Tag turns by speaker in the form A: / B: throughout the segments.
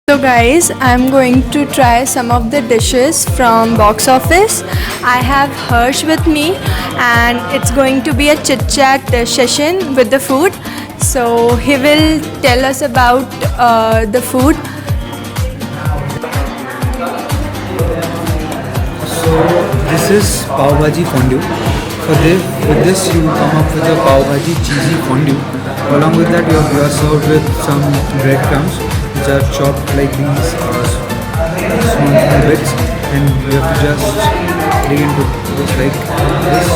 A: So guys, I'm going to try some of the dishes from box office. I have Harsh with me and it's going to be a chit chat session with the food. So he will tell us about the food.
B: So this is pav bhaji fondue. With this you come up with a pav bhaji cheesy fondue. Along with that you are served with some breadcrumbs which are chopped like these small bits, and you have to just dig into this like this,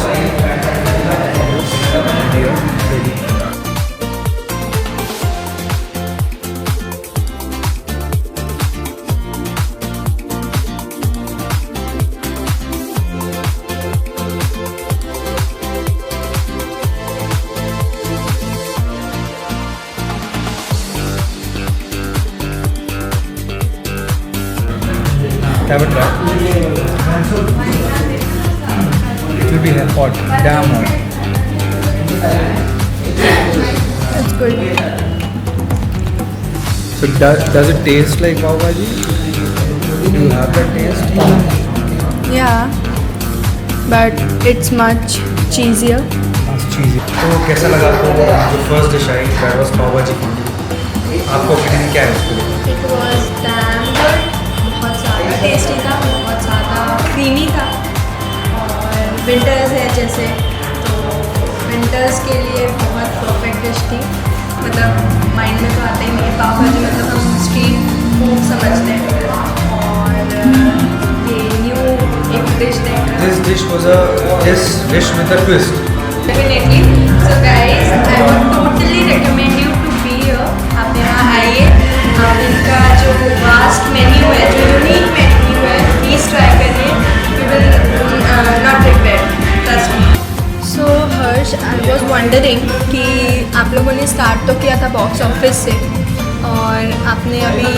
B: and you are ready. Have a try. It will be hot, damn hot.
A: It's good.
B: So does it taste like pav bhaji? Do you have that taste?
A: Yeah, but it's much cheesier.
B: It's cheesy. तो कैसा लगा आपको जो first dish आई that was pav bhaji फondue? आपको opinion क्या है इसके लिए?
A: It was damn good. बहुत ज़्यादा टेस्टी था, बहुत ज़्यादा क्रीमी था और विंटर्स है जैसे, तो विंटर्स के लिए बहुत परफेक्ट डिश थी. मतलब माइंड में तो आता ही नहीं है पाव भाजी, मतलब हम स्ट्रीट फूड समझते हैं और ये न्यू एक डिश देखा.
B: This dish was a dish with a twist.
A: Definitely. So guys, I would totally recommend you to be here. आप यहाँ आइए, आप इनका जो वास्ट मेन्यू है, जो यूनिक मेन्यू है, प्लीज़ ट्राई करिए. You will not regret. Trust me. So Harsh, I was wondering कि आप लोगों ने स्टार्ट तो किया था बॉक्स ऑफिस से और आपने अभी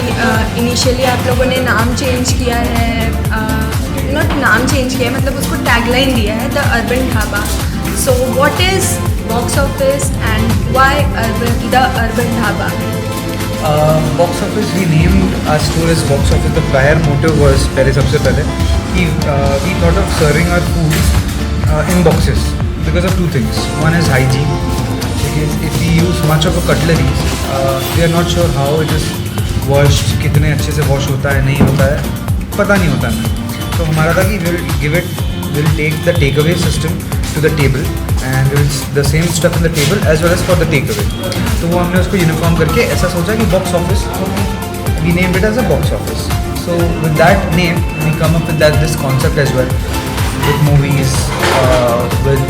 A: इनिशियली आप लोगों ने नाम चेंज किया है, नॉट नाम चेंज किया है, मतलब उसको टैगलाइन दिया है the urban dhaba. So what is box office and why the urban dhaba?
B: Box office, we named our store as box office. The prior motive was पहले सबसे पहले कि we thought of serving our food in boxes because of two things. One is hygiene, because if we use much of a cutlery, we are not sure how it is washed, कितने अच्छे से wash होता है नहीं होता है पता नहीं होता है. तो हमारा था कि we'll take the takeaway system to the table and the same stuff in the table as well as for the takeaway. तो वो हमने उसको यूनिफॉर्म करके ऐसा सोचा कि box office, we named it as a box office. So with that name we come up with this concept as well, with movies, with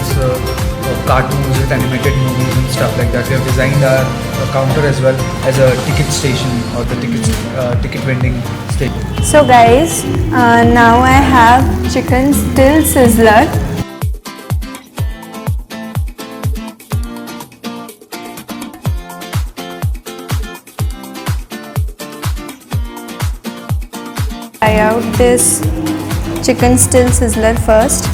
B: cartoons, with animated movies and stuff like that. We have designed our counter as well as a ticket station or the ticket vending station.
A: So guys, now I have chicken still sizzler. Try out this chicken still sizzler first.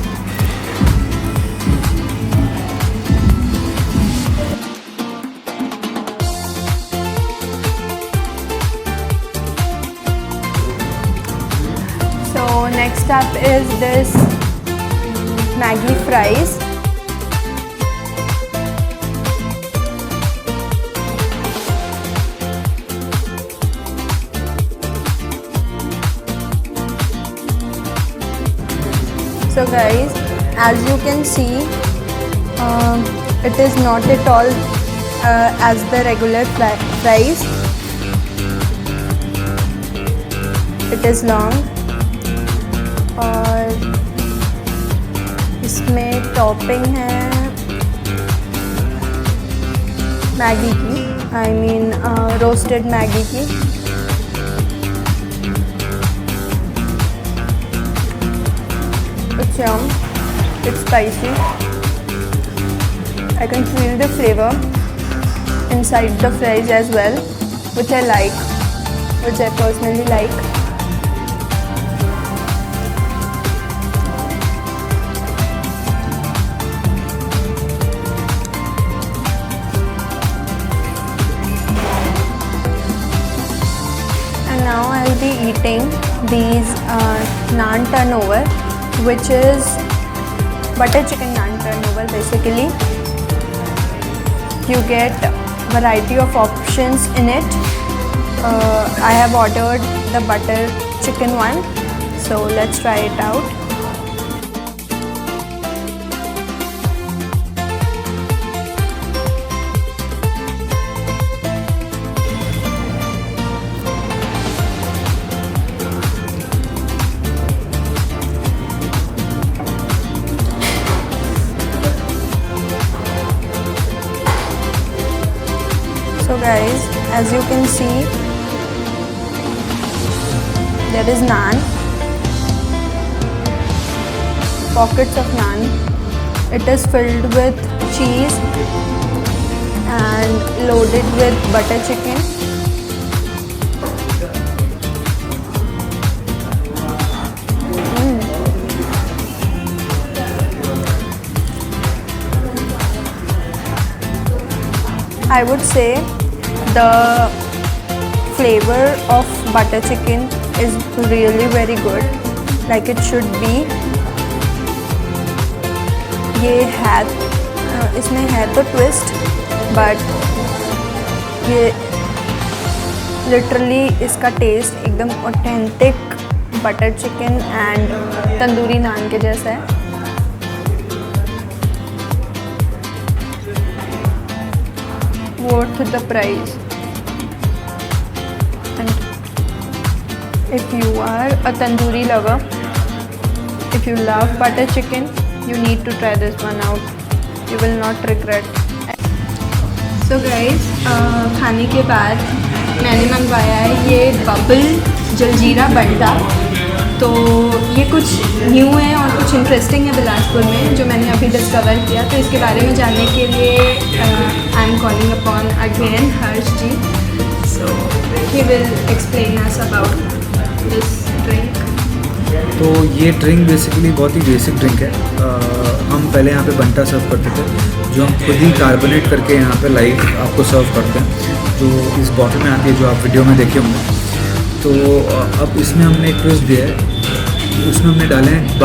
A: So next up is this Maggi fries. So guys, as you can see, it is not at all as the regular fries. It is long और इसमें topping है Maggi की, I mean roasted Maggi की. It's yum. It's spicy. I can feel the flavor inside the fries as well, which I like, which I personally like. now I'll be eating these naan turnover, which is butter chicken naan turnover. Basically, you get variety of options in it. I have ordered the butter chicken one, so let's try it out. So guys, as you can see, there is naan, pockets of naan. It is filled with cheese and loaded with butter chicken. I would say the flavor of butter chicken is really very good, like it should be. ये है, इसमें है तो twist, but ये literally इसका taste एकदम authentic butter chicken and tandoori naan के जैसा है. Worth the price. And if you are a tandoori lover, if you love butter chicken, you need to try this one out. You will not regret. So guys, खाने के बाद मैंने मंगवाया है ये बबल जलजीरा बंटा. तो ये कुछ न्यू है और कुछ इंटरेस्टिंग है बिलासपुर में, जो मैंने अभी डिस्कवर किया. तो इसके बारे में जानने के लिए I am calling upon again Harsh ji. So he will explain us about this drink.
B: तो ये ड्रिंक बेसिकली बहुत ही बेसिक ड्रिंक है. हम पहले यहाँ पे बंटा सर्व करते थे, जो हम खुद ही कार्बोनेट करके यहाँ पे लाइव आपको सर्व करते हैं, जो इस बॉटल में आती है, जो आप वीडियो में देखे होंगे. तो अब इसमें हमने एक ट्विस्ट दिया है, उसमें हमने डाले हैं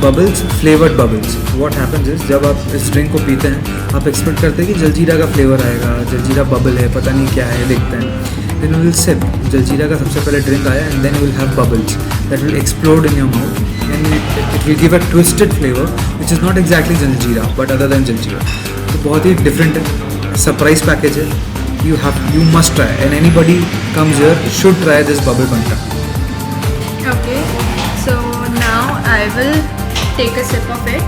B: bubbles, flavoured bubbles. What happens is, जब आप इस ड्रिंक को पीते हैं, आप एक्सपेक्ट करते हैं कि जलजीरा का फ्लेवर आएगा, जलजीरा बबल है, पता नहीं क्या है, देखते हैं. Then you will sip, jaljeera का सबसे पहले ड्रिंक आया, and then you will have bubbles that will explode in your mouth, and it will give a twisted flavour which is not exactly jaljeera but other than jaljeera. तो बहुत ही different है, surprise package है. You must try, and anybody comes here should try this bubble banta.
A: Okay, so now I will take a sip of it.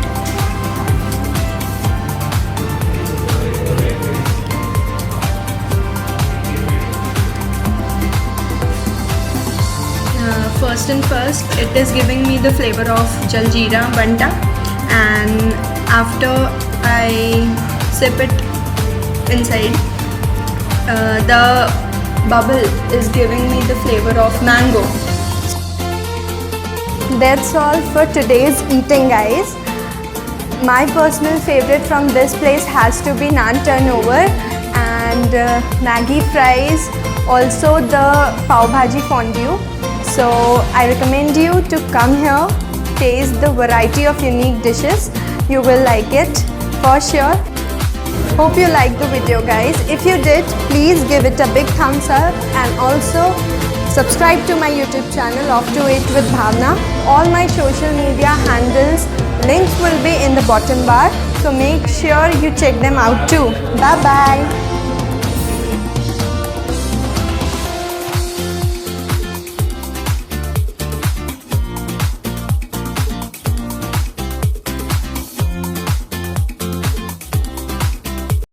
A: First and first, it is giving me the flavor of jaljeera banta, and after I sip it inside, the bubble is giving me the flavor of mango. That's all for today's eating, guys. My personal favorite from this place has to be naan turnover and Maggi fries, also the pav bhaji fondue. So I recommend you to come here, taste the variety of unique dishes. You will like it for sure. Hope you liked the video, guys. If you did, please give it a big thumbs up, and also subscribe to my YouTube channel Off to Eat with Bhavna. All my social media handles, links will be in the bottom bar, so make sure you check them out too. Bye bye.